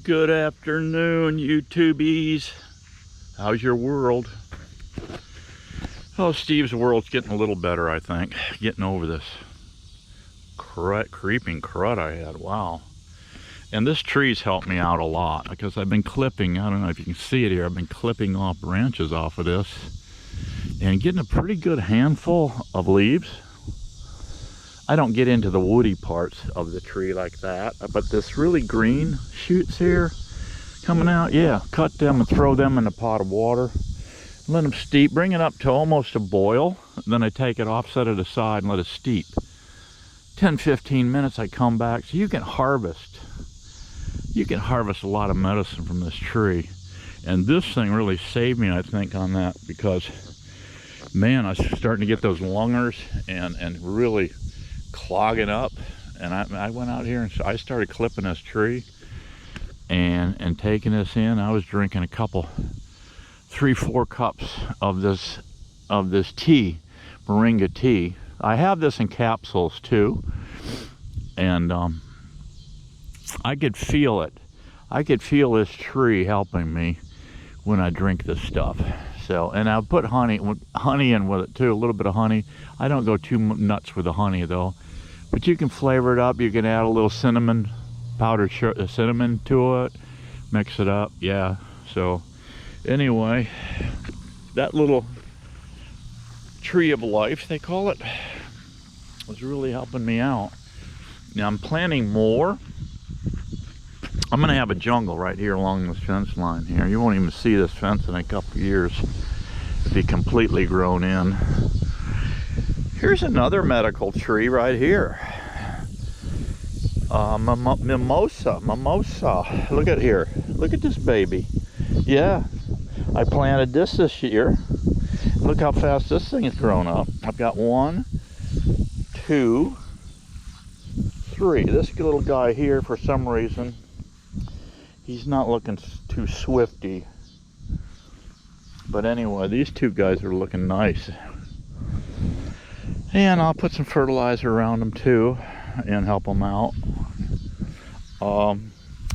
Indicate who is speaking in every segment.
Speaker 1: Good afternoon, YouTubies. How's your world? Oh, Steve's world's getting a little better, I think. Getting over this creeping crud I had. Wow. And this tree's helped me out a lot because I've been clipping, I don't know if you can see it here, I've been clipping off branches off of this and getting a pretty good handful of leaves. I don't get into the woody parts of the tree like that, but this really green shoots here coming out, yeah, cut them and throw them in a pot of water. Let them steep, bring it up to almost a boil. Then I take it off, set it aside, and let it steep. 10-15 minutes, I come back. So you can harvest a lot of medicine from this tree. And this thing really saved me, I think, on that, because, man, I was starting to get those lungers and really clogging up. And I went out here and I started clipping this tree and taking this in. I was drinking a couple, 3-4 cups of this tea, moringa tea. I have this in capsules too, and I could feel it. I could feel this tree helping me when I drink this stuff. So, and I'll put honey in with it too, a little bit of honey. I don't go too nuts with the honey though, but you can flavor it up. You can add a little cinnamon, powdered cinnamon to it, mix it up. Yeah. So anyway, that little tree of life, they call it, was really helping me out. Now I'm planning more. I'm gonna have a jungle right here along this fence line here. You won't even see this fence in a couple of years. It'll be completely grown in. Here's another medical tree right here. Mimosa. Look at here. Look at this baby. Yeah, I planted this year. Look how fast this thing has grown up. I've got 1, 2, 3. This little guy here, for some reason, he's not looking too swifty. But anyway, these two guys are looking nice. And I'll put some fertilizer around them too and help them out.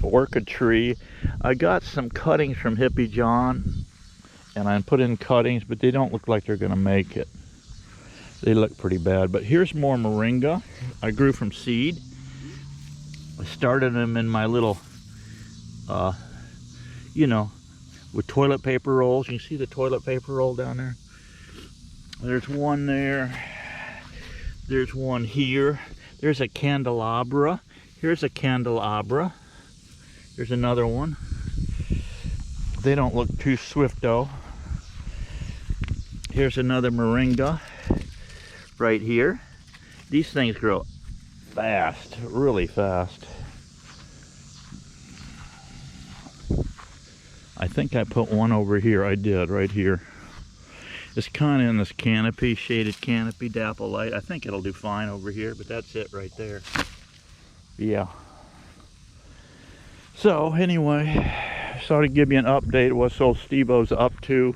Speaker 1: Orchid tree. I got some cuttings from Hippie John, and I put in cuttings, but they don't look like they're gonna make it. They look pretty bad. But here's more moringa I grew from seed. I started them in my little you know, with toilet paper rolls. You can see the toilet paper roll down there. There's one there. There's one here. There's a candelabra. Here's a candelabra. There's another one. They don't look too swift though. Here's another moringa right here. These things grow fast, really fast. I think I put one over here. I did, right here. It's kind of in this canopy, shaded canopy, dapple light. I think it'll do fine over here, but that's it right there. Yeah. So anyway, so to give you an update of what old Steve-O's up to.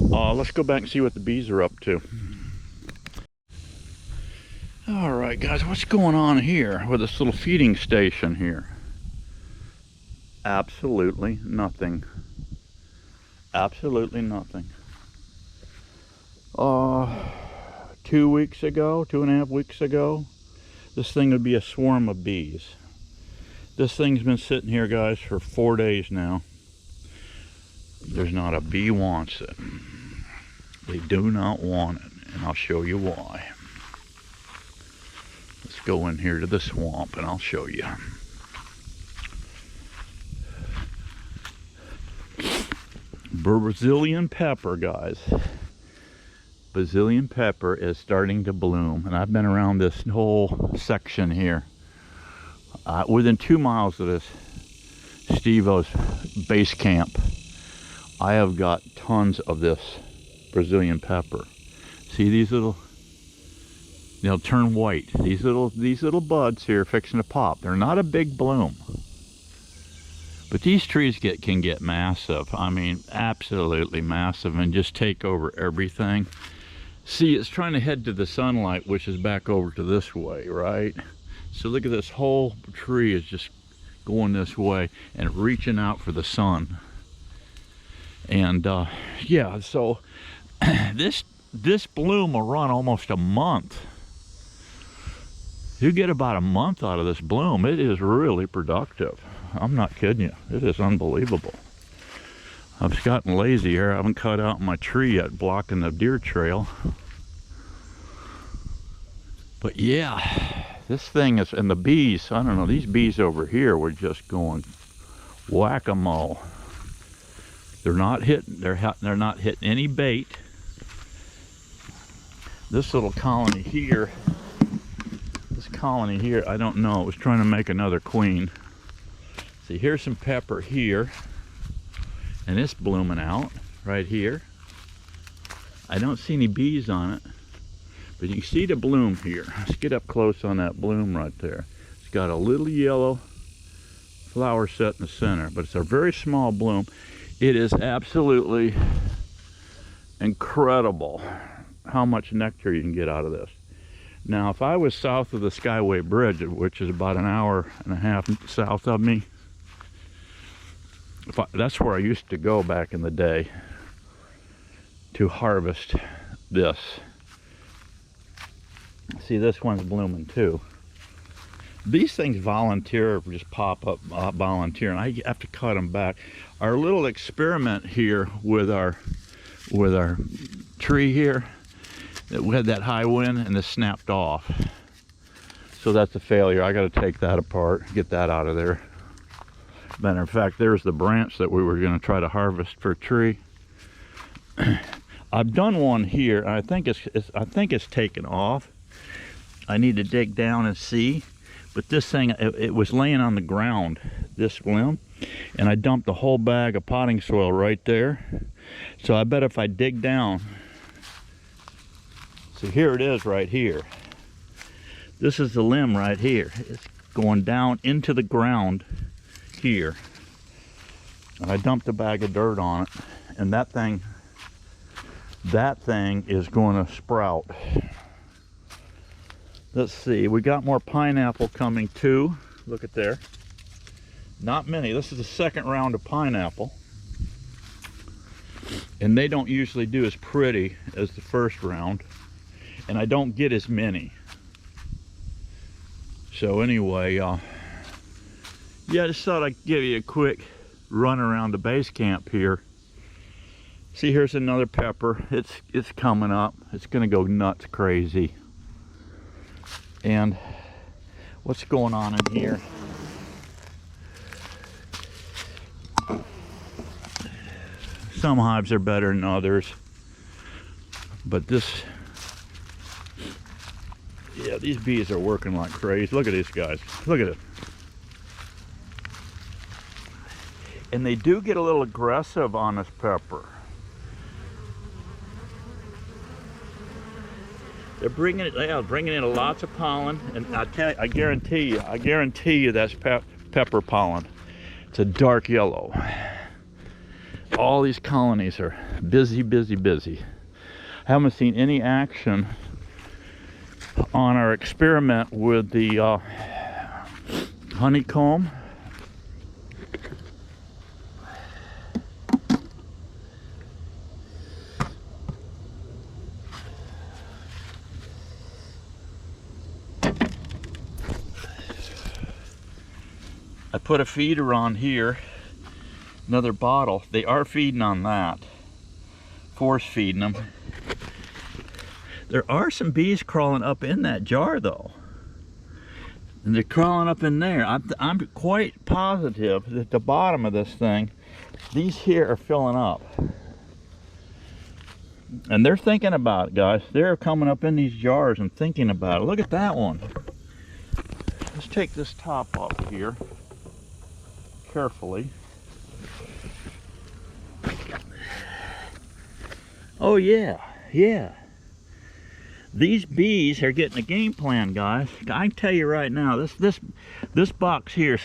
Speaker 1: Let's go back and see what the bees are up to. All right, guys, what's going on here with this little feeding station here? Absolutely nothing. Absolutely nothing. 2 weeks ago, 2.5 weeks ago, this thing would be a swarm of bees. This thing's been sitting here, guys, for 4 days now. There's not a bee wants it. They do not want it, and I'll show you why. Let's go in here to the swamp and I'll show you. Brazilian pepper, guys. Brazilian pepper is starting to bloom, and I've been around this whole section here. Within 2 miles of this Steve-O's base camp, I have got tons of this Brazilian pepper. See these little, they'll turn white. These little buds here fixing to pop. They're not a big bloom, but these trees can get massive. I mean, absolutely massive, and just take over everything. See, it's trying to head to the sunlight, which is back over to this way, right? So look at this whole tree is just going this way and reaching out for the sun. And yeah, so this bloom will run almost a month. You get about a month out of this bloom. It is really productive. I'm not kidding you. It is unbelievable. I've gotten lazy here. I haven't cut out my tree yet, blocking the deer trail. But yeah, this thing is, and the bees, I don't know, these bees over here were just going whack-a-mole. They're not hitting, they're not hitting any bait. This little colony here, I don't know, it was trying to make another queen. See, here's some pepper here, and it's blooming out right here. I don't see any bees on it, but you can see the bloom here. Let's get up close on that bloom right there. It's got a little yellow flower set in the center, but it's a very small bloom. It is absolutely incredible how much nectar you can get out of this. Now, if I was south of the Skyway Bridge, which is about an hour and a half south of me, that's where I used to go back in the day to harvest this. See, this one's blooming too. These things volunteer, just pop up volunteer, and I have to cut them back. Our little experiment here with our tree here, we had that high wind and this snapped off. So that's a failure. I got to take that apart, get that out of there. Matter of fact, there's the branch that we were going to try to harvest for a tree. I've done one here, and I think it's taken off. I need to dig down and see. But this thing, it was laying on the ground, this limb, and I dumped a whole bag of potting soil right there. So I bet if I dig down, so here it is right here. This is the limb right here. It's going down into the ground here. And I dumped a bag of dirt on it, and that thing is going to sprout. Let's see, we got more pineapple coming too. Look at there. Not many. This is the second round of pineapple. And they don't usually do as pretty as the first round. And I don't get as many. So anyway, yeah, I just thought I'd give you a quick run around the base camp here. See, here's another pepper. It's coming up. It's gonna go nuts crazy. And what's going on in here? Some hives are better than others, but this, yeah, these bees are working like crazy. Look at these guys. Look at it. And they do get a little aggressive on this pepper. They're bringing in lots of pollen, and I guarantee you that's pepper pollen. It's a dark yellow. All these colonies are busy, busy, busy. I haven't seen any action on our experiment with the honeycomb. I put a feeder on here, another bottle. They are feeding on that, force feeding them. There are some bees crawling up in that jar though, and they're crawling up in there. I'm quite positive that at the bottom of this thing, these here are filling up. And they're thinking about it, guys. They're coming up in these jars and thinking about it. Look at that one. Let's take this top off here carefully. Oh yeah, yeah. These bees are getting a game plan, guys. I can tell you right now, this box here,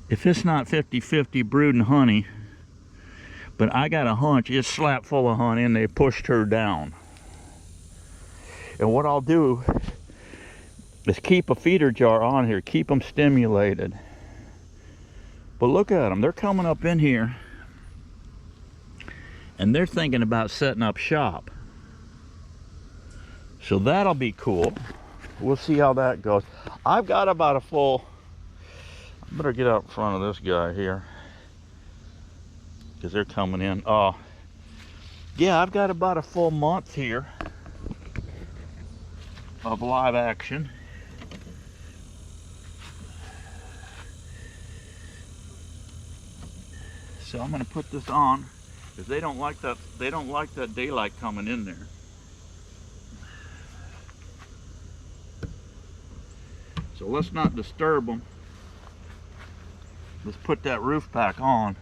Speaker 1: if it's not 50-50 brood and honey, but I got a hunch it's slap full of honey and they pushed her down. And what I'll do is keep a feeder jar on here, keep them stimulated. But look at them, they're coming up in here and they're thinking about setting up shop. So that'll be cool. We'll see how that goes. I've got about a full, I better get out in front of this guy here because they're coming in. Yeah, I've got about a full month here of live action. So I'm going to put this on because they don't like that. They don't like that daylight coming in there. So let's not disturb them. Let's put that roof back on.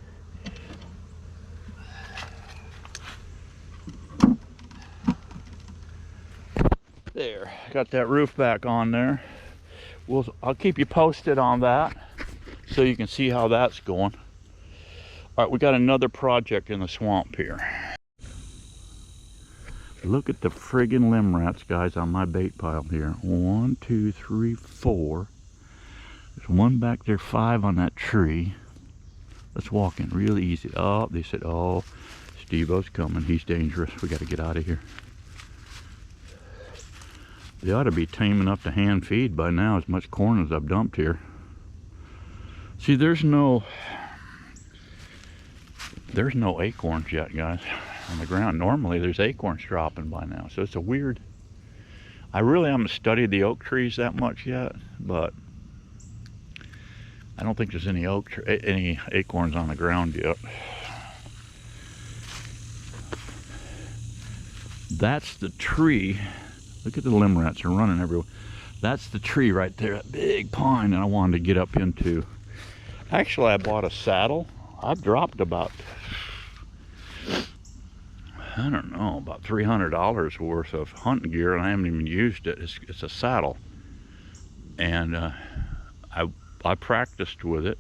Speaker 1: There, got that roof back on there. I'll keep you posted on that so you can see how that's going. All right, we got another project in the swamp here. Look at the friggin' limb rats, guys, on my bait pile here. 1, 2, 3, 4. There's one back there, 5 on that tree. Let's walk in real easy. Oh, they said, oh, Steve-O's coming. He's dangerous. We got to get out of here. They ought to be tame enough to hand feed by now, as much corn as I've dumped here. See, there's no acorns yet, guys, on the ground. Normally there's acorns dropping by now, so it's a weird. I really haven't studied the oak trees that much yet, but I don't think there's any any acorns on the ground yet. That's the tree. Look at the limb rats are running everywhere. That's the tree right there, that big pine that I wanted to get up into. Actually, I bought a saddle. I've dropped about, I don't know, about $300 worth of hunting gear, and I haven't even used it. It's a saddle, and I practiced with it.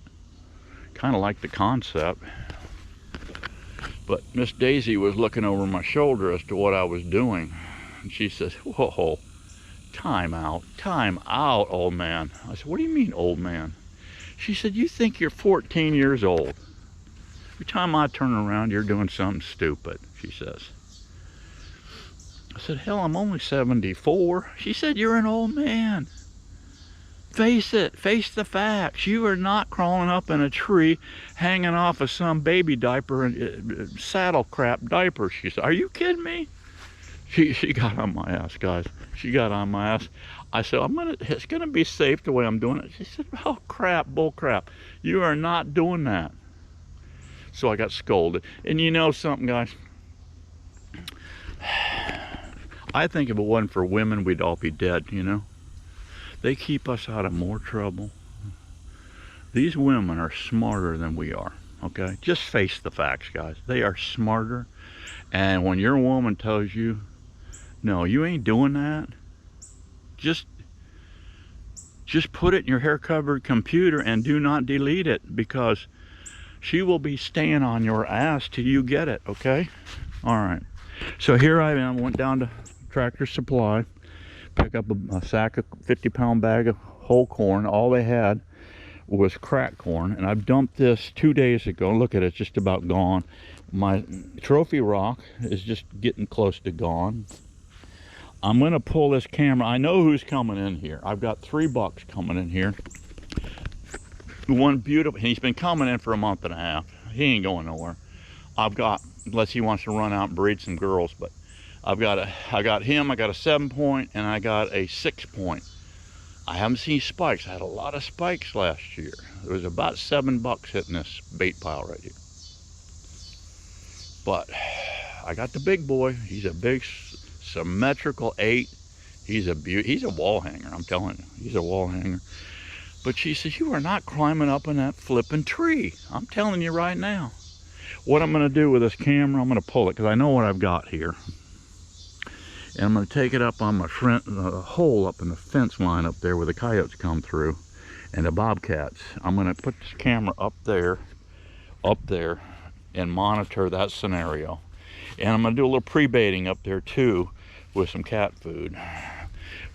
Speaker 1: Kind of like the concept, but Miss Daisy was looking over my shoulder as to what I was doing, and she says, "Whoa, time out, old man." I said, "What do you mean, old man?" She said, "You think you're 14 years old. Every time I turn around, you're doing something stupid," she says. I said, "Hell, I'm only 74. She said, "You're an old man. Face it, face the facts. You are not crawling up in a tree hanging off of some baby diaper and saddle crap diaper." She said, "Are you kidding me?" She got on my ass, guys. She got on my ass. I said, it's gonna be safe the way I'm doing it. She said, "Oh crap, bull crap. You are not doing that." So I got scolded. And you know something, guys? I think if it wasn't for women, we'd all be dead, you know? They keep us out of more trouble. These women are smarter than we are, okay? Just face the facts, guys. They are smarter. And when your woman tells you, "No, you ain't doing that," just put it in your hair-covered computer and do not delete it, because she will be staying on your ass till you get it, okay? All right. So here I am, went down to Tractor Supply, pick up a sack of 50-pound bag of whole corn. All they had was cracked corn, and I've dumped this 2 days ago. Look at it, it's just about gone. My trophy rock is just getting close to gone. I'm gonna pull this camera. I know who's coming in here. I've got 3 bucks coming in here. One beautiful, he's been coming in for a month and a half. He ain't going nowhere. I've got, unless he wants to run out and breed some girls, but I got him, I got a 7-point, and I got a 6-point. I haven't seen spikes. I had a lot of spikes last year. There was about $7 hitting this bait pile right here. But I got the big boy. He's a big symmetrical 8. He's a wall hanger, I'm telling you. He's a wall hanger. But she says, "You are not climbing up in that flipping tree." I'm telling you right now. What I'm going to do with this camera, I'm going to pull it because I know what I've got here. And I'm going to take it up on my front hole up in the fence line up there where the coyotes come through and the bobcats. I'm going to put this camera up there, and monitor that scenario. And I'm going to do a little pre-baiting up there too with some cat food.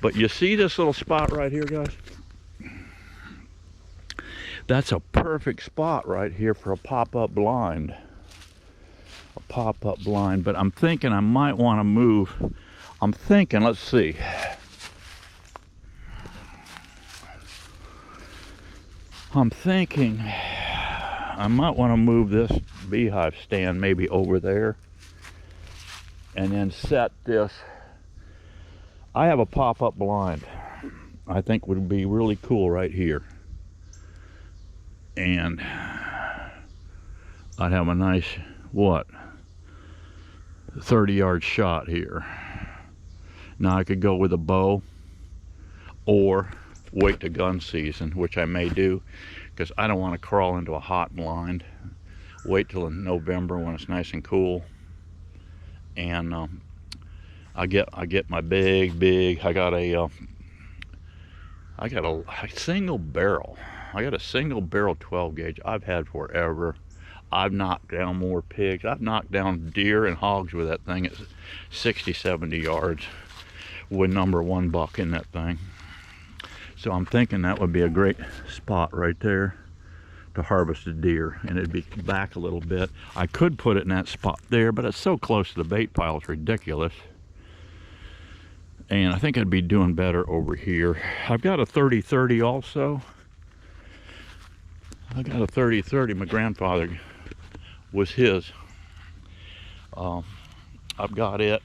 Speaker 1: But you see this little spot right here, guys? That's a perfect spot right here for a pop-up blind. A pop-up blind, but I'm thinking I might want to move. I'm thinking, let's see. I'm thinking I might want to move this beehive stand maybe over there and then set this. I have a pop-up blind I think would be really cool right here, and I'd have a nice, what, 30-yard shot here. Now I could go with a bow or wait to gun season, which I may do, because I don't want to crawl into a hot blind. Wait till in November when it's nice and cool, and I get my big. I got a single barrel. I got a single barrel 12 gauge I've had forever. I've knocked down more pigs. I've knocked down deer and hogs with that thing at 60, 70 yards with #1 buck in that thing. So I'm thinking that would be a great spot right there to harvest a deer, and it'd be back a little bit. I could put it in that spot there, but it's so close to the bait pile, it's ridiculous. And I think I'd be doing better over here. I've got a 30-30 also. I got a 30-30. My grandfather was his. I've got it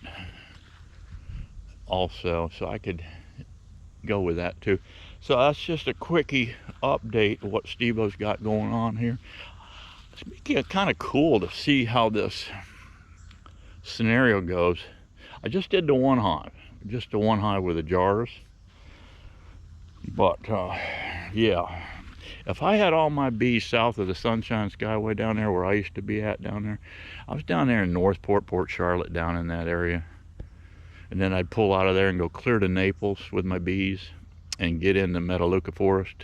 Speaker 1: also, so I could go with that too. So that's just a quickie update of what Steve-O's got going on here. It's kind of cool to see how this scenario goes. I just did the one hive. Just the one hive with the jars. But yeah, if I had all my bees south of the Sunshine Skyway down there where I used to be at down there, I was down there in Northport, Port Charlotte, down in that area. And then I'd pull out of there and go clear to Naples with my bees and get into Metaluca Forest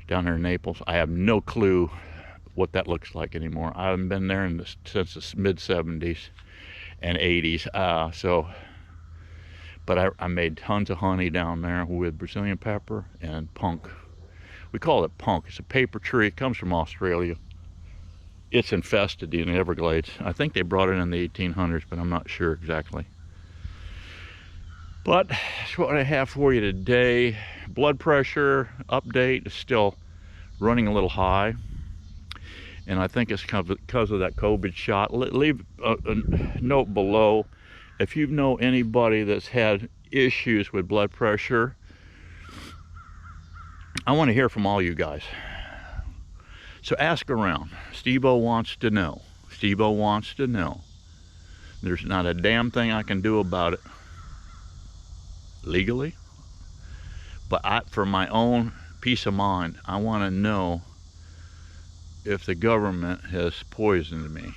Speaker 1: down there in Naples. I have no clue what that looks like anymore. I haven't been there since the mid-70s and 80s. But I made tons of honey down there with Brazilian pepper and punk. We call it punk. It's a paper tree. It comes from Australia. It's infested in the Everglades. I think they brought it in the 1800s, but I'm not sure exactly. But that's what I have for you today. Blood pressure update is still running a little high, and I think it's because of that COVID shot. Leave a note below if you know anybody that's had issues with blood pressure. I want to hear from all you guys. So ask around. Steve-O wants to know. Steve-O wants to know. There's not a damn thing I can do about it legally, but for my own peace of mind, I want to know if the government has poisoned me.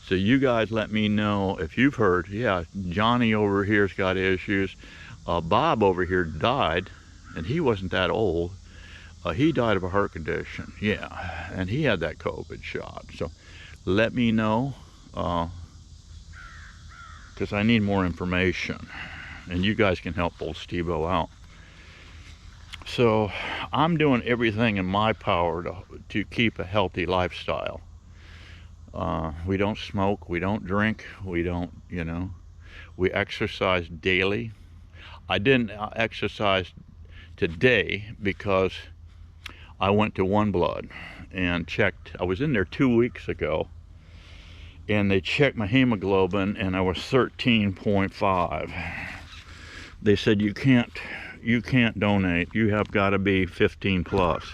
Speaker 1: So you guys let me know if you've heard. Yeah, Johnny over here's got issues. Bob over here died, and he wasn't that old. He died of a heart condition. Yeah, and he had that COVID shot. So let me know, because I need more information, and you guys can help old Steve-O out. So I'm doing everything in my power to keep a healthy lifestyle. We don't smoke, we don't drink, we don't, we exercise daily. I didn't exercise today because I went to One Blood and checked. I was in there 2 weeks ago, and they checked my hemoglobin, and I was 13.5. They said you can't donate. You have got to be 15 plus.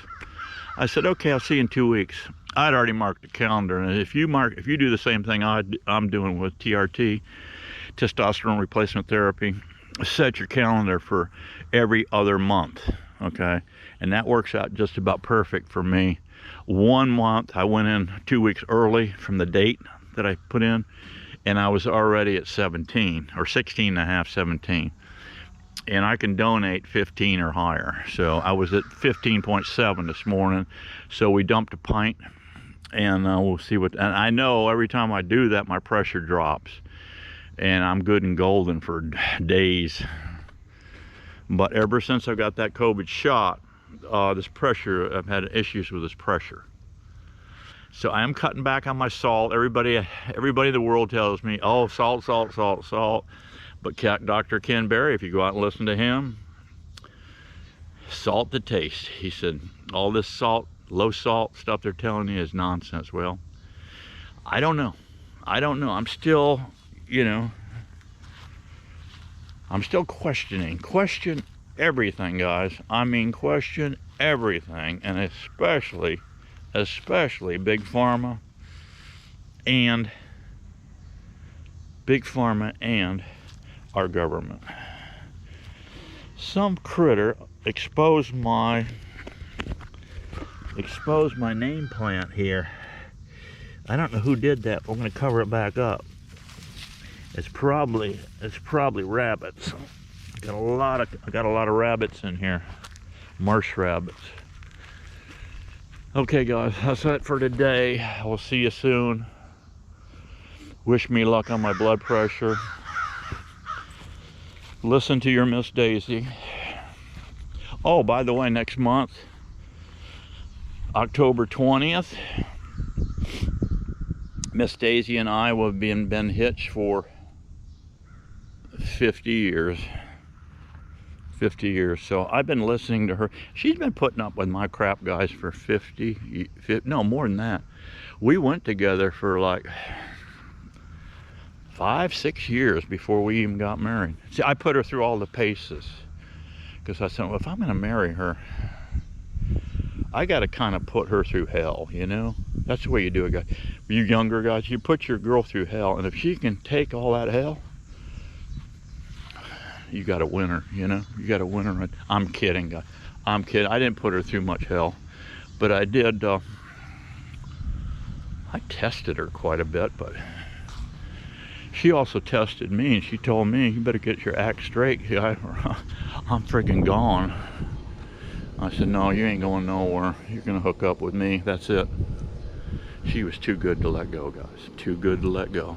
Speaker 1: I said, okay, I'll see you in 2 weeks. I'd already marked the calendar, and if you do the same thing I'm doing with TRT, testosterone replacement therapy, set your calendar for every other month, okay? And that works out just about perfect for me. 1 month, I went in 2 weeks early from the date that I put in, and I was already at 17, or 16 and a half, 17. And I can donate 15 or higher. So I was at 15.7 this morning. So we dumped a pint, and we'll see what, and I know every time I do that, my pressure drops, and I'm good and golden for days. But ever since I got that COVID shot, this pressure. I've had issues with this pressure. So I am cutting back on my salt. Everybody in the world tells me, oh, salt, salt, salt, salt. But Dr. Ken Berry, if you go out and listen to him, salt the taste. He said, all this salt, low salt stuff they're telling you is nonsense. Well, I don't know. I'm still, you know, I'm still questioning. Question everything, guys. I mean, question everything, and especially Big Pharma and our government. Some critter exposed my name plant here. I don't know who did that, but I'm going to cover it back up. It's probably rabbits. I got a lot of rabbits in here, marsh rabbits. Okay, guys, that's it for today. I will see you soon. Wish me luck on my blood pressure. Listen to your Miss Daisy. Oh, by the way, next month, October 20th, Miss Daisy and I will have been hitched for 50 years. 50 years. So I've been listening to her. She's been putting up with my crap, guys, for 50, no, more than that. We went together for like 5-6 years before we even got married. See, I put her through all the paces because I said, well, if I'm going to marry her, I got to kind of put her through hell, you know? That's the way you do it, guys. You younger guys, you put your girl through hell, and if she can take all that hell, you got a winner, you know? You got a winner. I'm kidding, guys. I'm kidding. I didn't put her through much hell, but I did. I tested her quite a bit, but she also tested me, and she told me, you better get your act straight, guy, or I'm freaking gone. I said, no, you ain't going nowhere. You're gonna hook up with me. That's it. She was too good to let go, guys. Too good to let go.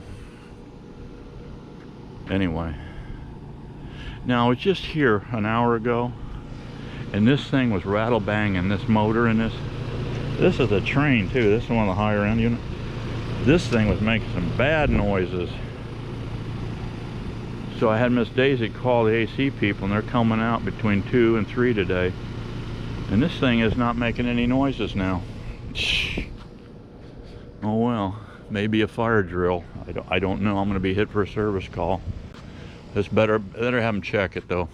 Speaker 1: Anyway. Now, I was just here an hour ago, and this thing was rattle banging, this motor in this. This is a train, too. This is one of the higher end units. This thing was making some bad noises. So I had Miss Daisy call the AC people, and they're coming out between 2 and 3 today. And this thing is not making any noises now. Oh well, maybe a fire drill. I don't know. I'm going to be hit for a service call. It's better have them check it though.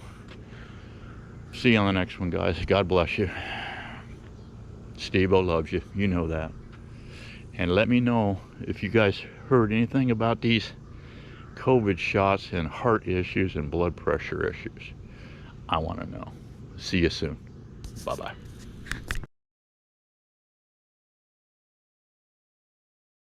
Speaker 1: See you on the next one, guys. God bless you. Steve-O loves you. You know that. And let me know if you guys heard anything about these COVID shots and heart issues and blood pressure issues. I want to know. See you soon. Bye-bye.